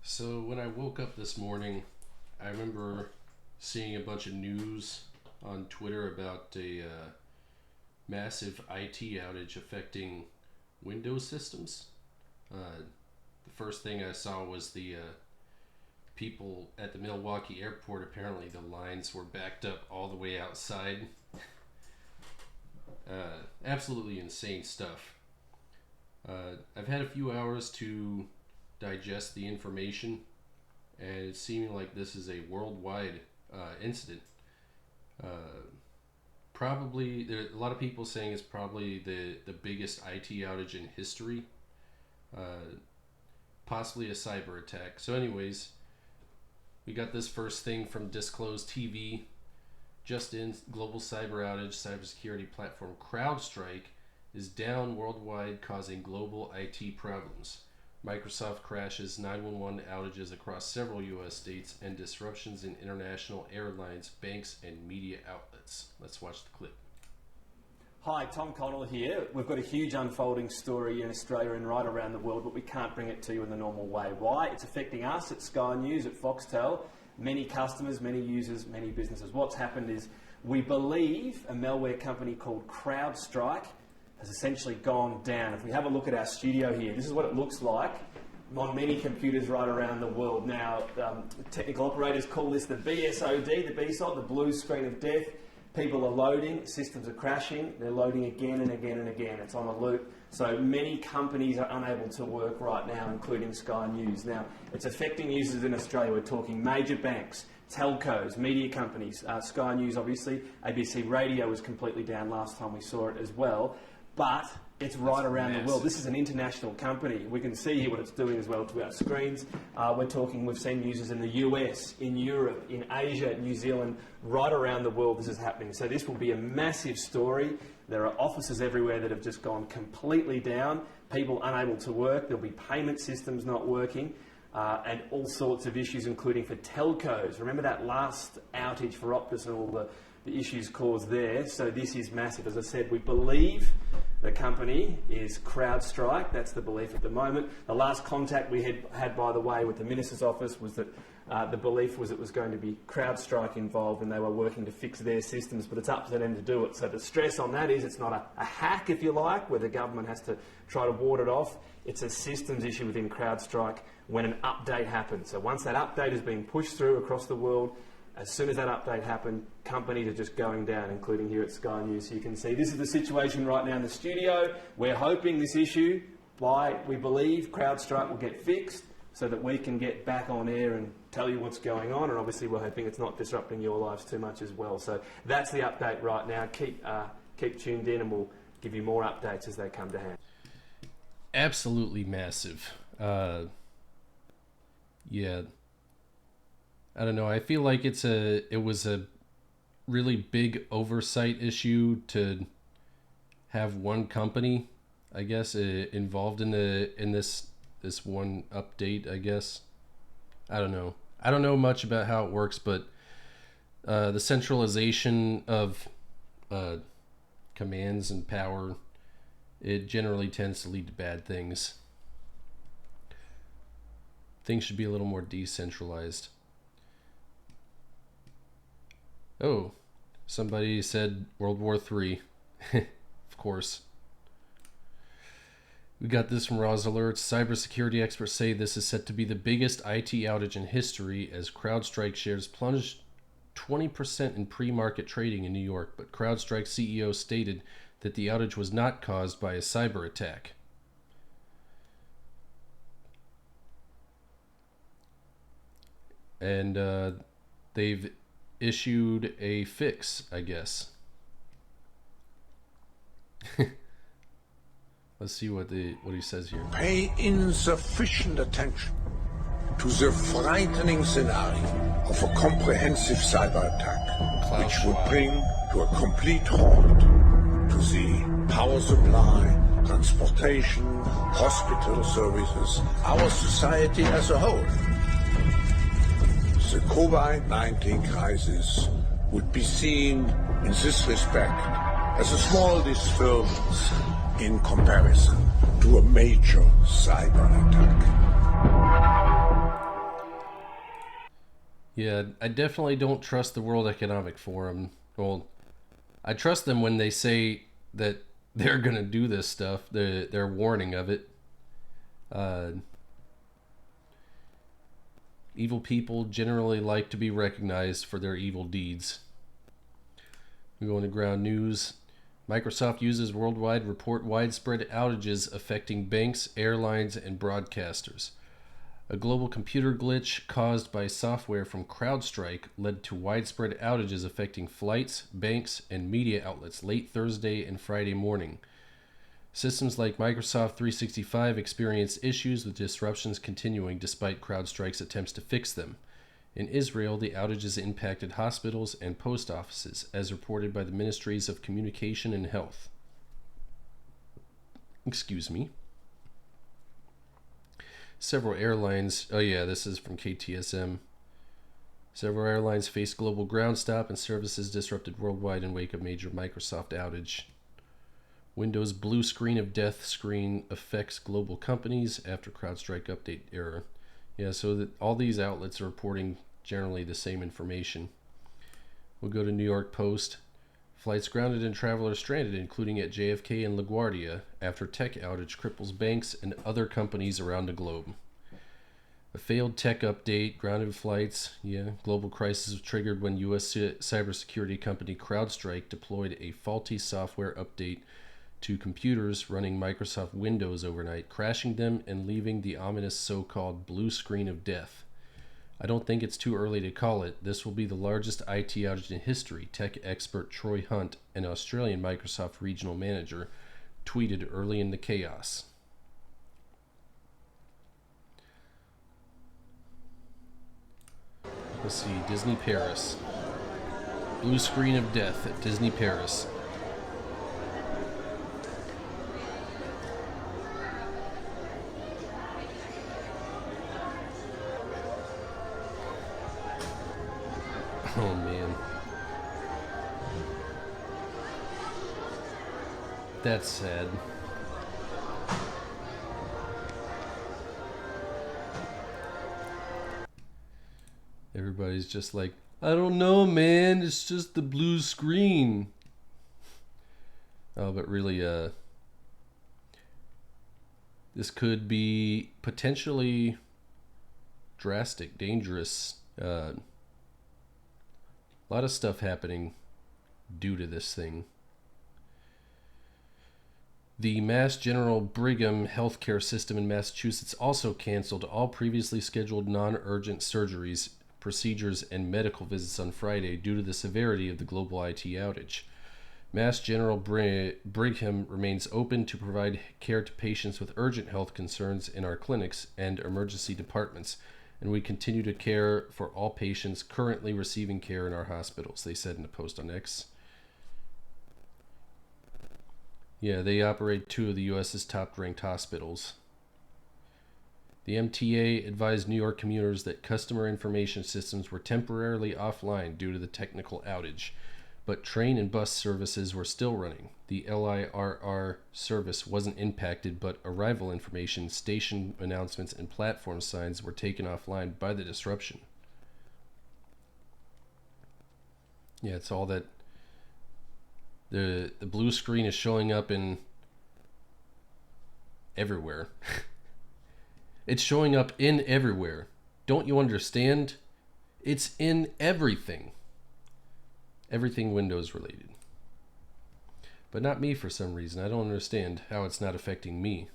So when I woke up this morning, I remember seeing a bunch of news on Twitter about a massive IT outage affecting Windows systems. The first thing I saw was the people at the Milwaukee airport. Apparently the lines were backed up all the way outside. Absolutely insane stuff. I've had a few hours to digest the information, and it's seeming like this is a worldwide incident. Probably, there are a lot of people saying it's probably the biggest IT outage in history. Possibly a cyber attack. So anyways, we got this first thing from Disclosed TV. Just in, global cyber outage, cybersecurity platform Crowdstrike is down worldwide, causing global IT problems. Microsoft crashes 911 outages across several U.S. states and disruptions in international airlines, banks, and media outlets. Let's watch the clip. Hi, Tom Connell here. We've got a huge unfolding story in Australia and right around the world, but we can't bring it to you in the normal way. Why? It's affecting us at Sky News, at Foxtel, many customers, many users, many businesses. What's happened is we believe a malware company called Crowdstrike has essentially gone down. If we have a look at our studio here, this is what it looks like on many computers right around the world. Now, technical operators call this the BSOD, the BSOD, the blue screen of death. People are loading, systems are crashing, they're loading again and again and again. It's on a loop. So many companies are unable to work right now, including Sky News. Now, it's affecting users in Australia. We're talking major banks, telcos, media companies, Sky News obviously, ABC Radio was completely down last time we saw it as well. But it's right around the world. This is an international company. We can see here what it's doing as well to our screens. We've seen users in the US, in Europe, in Asia, New Zealand, right around the world this is happening. So this will be a massive story. There are offices everywhere that have just gone completely down, people unable to work, there'll be payment systems not working, and all sorts of issues, including for telcos. Remember that last outage for Optus and all the issues caused there? So this is massive. As I said, we believe the company is Crowdstrike. That's the belief at the moment. The last contact we had, by the way, with the Minister's office was that the belief was it was going to be Crowdstrike involved and they were working to fix their systems, but it's up to them to do it. So the stress on that is it's not a hack, if you like, where the government has to try to ward it off. It's a systems issue within Crowdstrike when an update happens. So once that update is being pushed through across the world, as soon as that update happened, companies are just going down, including here at Sky News. So you can see this is the situation right now in the studio. We're hoping this issue, we believe Crowdstrike will get fixed so that we can get back on air and tell you what's going on. And obviously we're hoping it's not disrupting your lives too much as well. So that's the update right now. Keep tuned in and we'll give you more updates as they come to hand. Absolutely massive. Yeah. I don't know. I feel like it was a really big oversight issue to have one company, I guess, involved in this one update, I guess. I don't know. I don't know much about how it works, but the centralization of commands and power, it generally tends to lead to bad things. Things should be a little more decentralized. Oh, somebody said World War III. Of course. We got this from Roz Alerts. Cybersecurity experts say this is set to be the biggest IT outage in history as Crowdstrike shares plunged 20% in pre-market trading in New York, but Crowdstrike CEO stated that the outage was not caused by a cyber attack. And they've issued a fix, I guess. Let's see what he says here. Pay insufficient attention to the frightening scenario of a comprehensive cyber attack, which would bring to a complete halt to the power supply, transportation, hospital services, our society as a whole. The COVID-19 crisis would be seen in this respect as a small disturbance in comparison to a major cyber attack. Yeah, I definitely don't trust the World Economic Forum. Well, I trust them when they say that they're going to do this stuff. They're warning of it. Evil people generally like to be recognized for their evil deeds. We go into ground news. Microsoft users worldwide report widespread outages affecting banks, airlines, and broadcasters. A global computer glitch caused by software from Crowdstrike led to widespread outages affecting flights, banks, and media outlets late Thursday and Friday morning. Systems like Microsoft 365 experienced issues with disruptions continuing despite CrowdStrike's attempts to fix them. In Israel, the outages impacted hospitals and post offices, as reported by the Ministries of Communication and Health. Excuse me. Several airlines, this is from KTSM. Several airlines faced global ground stop and services disrupted worldwide in wake of major Microsoft outage. Windows blue screen of death screen affects global companies after CrowdStrike update error. Yeah, so all these outlets are reporting generally the same information. We'll go to New York Post. Flights grounded and travelers stranded, including at JFK and LaGuardia, after tech outage cripples banks and other companies around the globe. A failed tech update, grounded flights. Global crisis was triggered when U.S. cybersecurity company CrowdStrike deployed a faulty software update to computers running Microsoft Windows overnight, crashing them and leaving the ominous so-called blue screen of death. I don't think it's too early to call it. This will be the largest IT outage in history, tech expert Troy Hunt, an Australian Microsoft regional manager, tweeted early in the chaos. Let's see, Disney Paris. Blue screen of death at Disney Paris. Oh man. That's sad. Everybody's just like, I don't know, man. It's just the blue screen. Oh, but really, this could be potentially drastic, dangerous. A lot of stuff happening due to this thing. The Mass General Brigham healthcare system in Massachusetts also canceled all previously scheduled non-urgent surgeries, procedures, and medical visits on Friday due to the severity of the global IT outage. Mass General Brigham remains open to provide care to patients with urgent health concerns in our clinics and emergency departments, and we continue to care for all patients currently receiving care in our hospitals, they said in a post on X. Yeah, they operate 2 of the U.S.'s top-ranked hospitals. The MTA advised New York commuters that customer information systems were temporarily offline due to the technical outage, but train and bus services were still running. The LIRR service wasn't impacted, but arrival information, station announcements, and platform signs were taken offline by the disruption. Yeah, it's all that the blue screen is showing up in everywhere. It's showing up in everywhere. Don't you understand? It's in everything. Everything Windows related. But not me for some reason. I don't understand how it's not affecting me.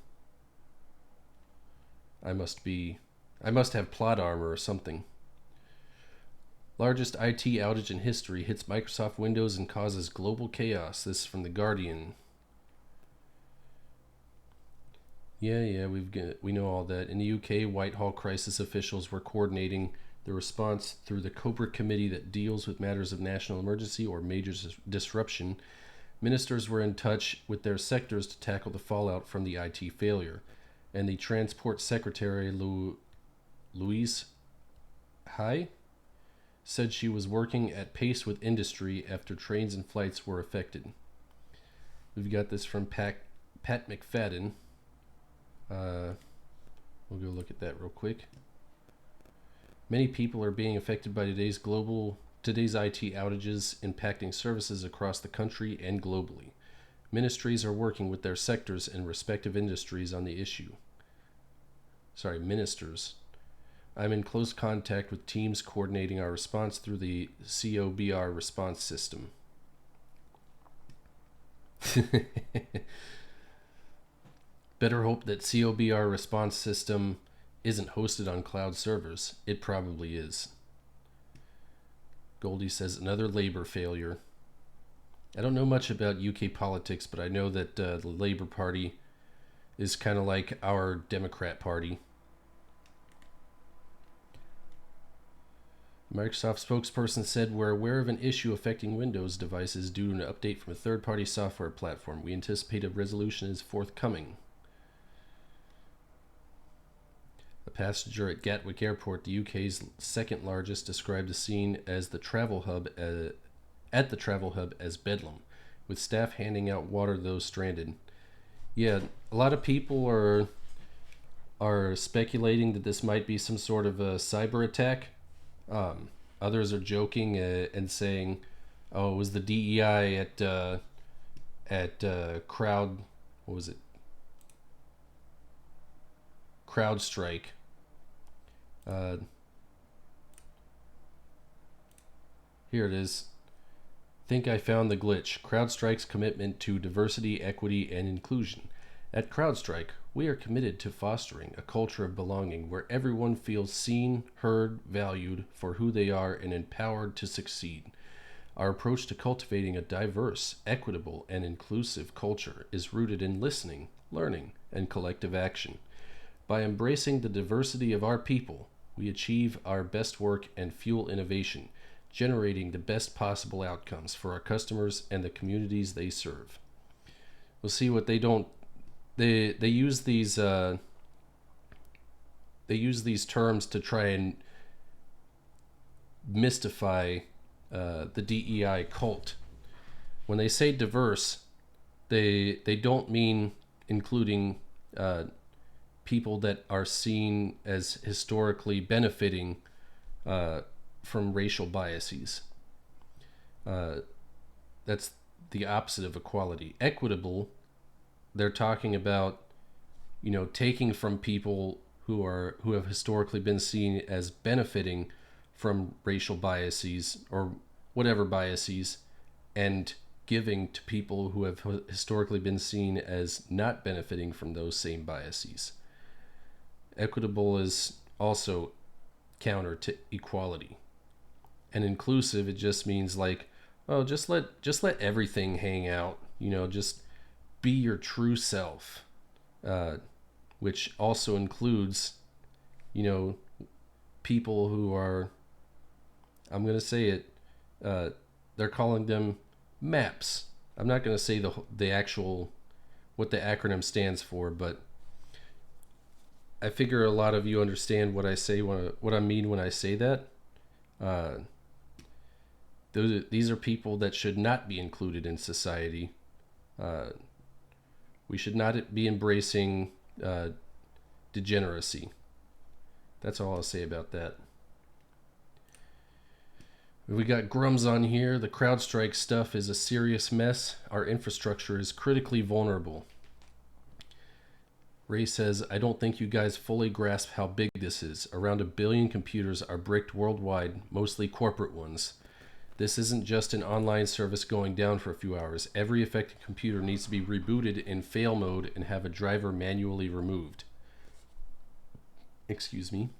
I must have plot armor or something. Largest IT outage in history hits Microsoft Windows and causes global chaos. This is from The Guardian. Yeah, we know all that. In the UK, Whitehall crisis officials were coordinating the response through the Cobra Committee that deals with matters of national emergency or major disruption. Ministers were in touch with their sectors to tackle the fallout from the IT failure. And the Transport Secretary, Louise Hay, said she was working at pace with industry after trains and flights were affected. We've got this from Pat McFadden. We'll go look at that real quick. Many people are being affected by today's IT outages, impacting services across the country and globally. Ministries are working with their sectors and respective industries on the issue. Ministers. I'm in close contact with teams coordinating our response through the COBR response system. Better hope that COBR response system isn't hosted on cloud servers. It probably is. Goldie says another Labour failure. I don't know much about UK politics, but I know that the Labour Party is kind of like our Democrat Party. Microsoft spokesperson said, we're aware of an issue affecting Windows devices due to an update from a third-party software platform. We anticipate a resolution is forthcoming. A passenger at Gatwick Airport, the UK's second largest, described the scene as the travel hub at the travel hub as bedlam, with staff handing out water to those stranded. Yeah, a lot of people are speculating that this might be some sort of a cyber attack. Others are joking and saying, "Oh, it was the DEI at Crowdstrike." Here it is. Think I found the glitch. Crowdstrike's commitment to diversity, equity, and inclusion. At Crowdstrike, we are committed to fostering a culture of belonging where everyone feels seen, heard, valued for who they are, and empowered to succeed. Our approach to cultivating a diverse, equitable, and inclusive culture is rooted in listening, learning, and collective action. By embracing the diversity of our people, we achieve our best work and fuel innovation, generating the best possible outcomes for our customers and the communities they serve. We'll see what they don't. They use these terms to try and mystify the DEI cult. When they say diverse, they don't mean including people that are seen as historically benefiting from racial biases. That's the opposite of equality. Equitable, they're talking about, taking from people who have historically been seen as benefiting from racial biases or whatever biases, and giving to people who have historically been seen as not benefiting from those same biases. Equitable is also counter to equality. And inclusive, it just means like, oh, just let everything hang out, just be your true self, which also includes, people who are, I'm going to say it, they're calling them MAPs. I'm not going to say the actual, what the acronym stands for, but I figure a lot of you understand what I say, what I mean when I say that. These are people that should not be included in society. We should not be embracing degeneracy. That's all I'll say about that. We got Grums on here. The CrowdStrike stuff is a serious mess. Our infrastructure is critically vulnerable. Ray says, I don't think you guys fully grasp how big this is. Around 1 billion computers are bricked worldwide, mostly corporate ones. This isn't just an online service going down for a few hours. Every affected computer needs to be rebooted in fail mode and have a driver manually removed. Excuse me.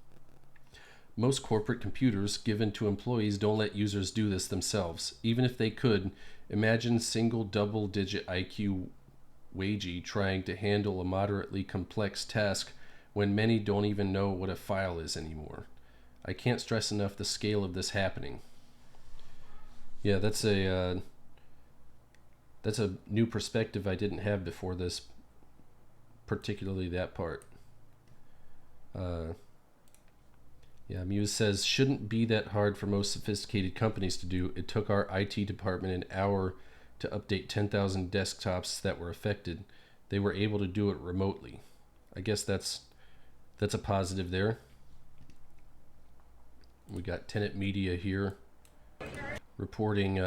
Most corporate computers given to employees don't let users do this themselves. Even if they could, imagine single double-digit IQ wagey trying to handle a moderately complex task when many don't even know what a file is anymore. I can't stress enough the scale of this happening. Yeah, that's a new perspective I didn't have before this, particularly that part. Yeah, Muse says, shouldn't be that hard for most sophisticated companies to do. It took our IT department an hour to update 10,000 desktops that were affected. They were able to do it remotely. I guess that's a positive there. We got Tenet Media here reporting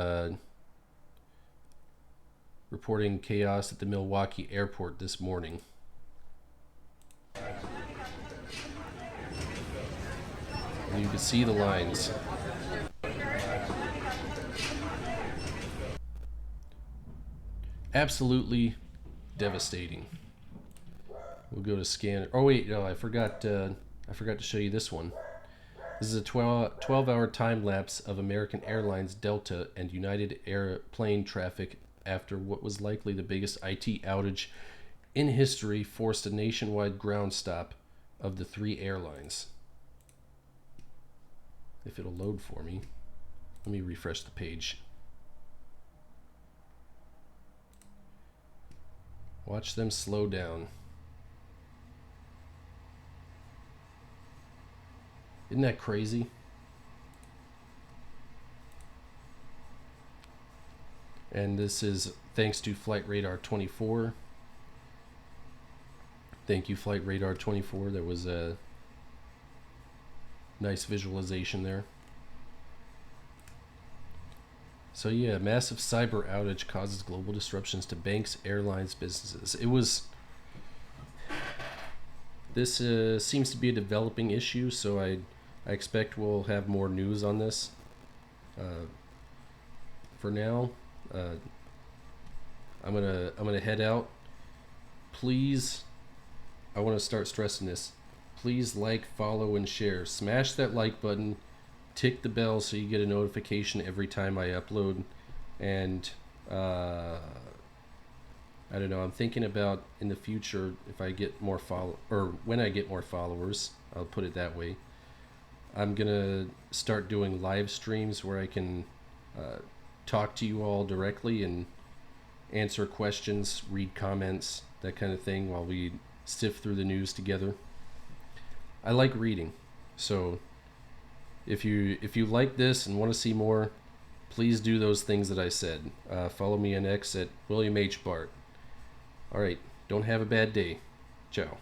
reporting chaos at the Milwaukee airport this morning. And you can see the lines. Absolutely devastating. We'll go to scan. Oh wait, no, I forgot to show you this one. This is a 12-hour time lapse of American Airlines Delta and United airplane traffic after what was likely the biggest IT outage in history forced a nationwide ground stop of the 3 airlines. If it'll load for me. Let me refresh the page. Watch them slow down. Isn't that crazy? And this is thanks to Flight Radar 24. Thank you, Flight Radar 24. That was a nice visualization there. So yeah, massive cyber outage causes global disruptions to banks, airlines, businesses. This seems to be a developing issue, so I expect we'll have more news on this. For now, I'm gonna head out. Please, I want to start stressing this. Please like, follow, and share. Smash that like button. Tick the bell so you get a notification every time I upload. And I don't know. I'm thinking about in the future if I get more when I get more followers. I'll put it that way. I'm gonna start doing live streams where I can talk to you all directly and answer questions, read comments, that kind of thing while we sift through the news together. I like reading, so if you like this and want to see more, please do those things that I said. Follow me on X at William H. Bart. All right, don't have a bad day. Ciao.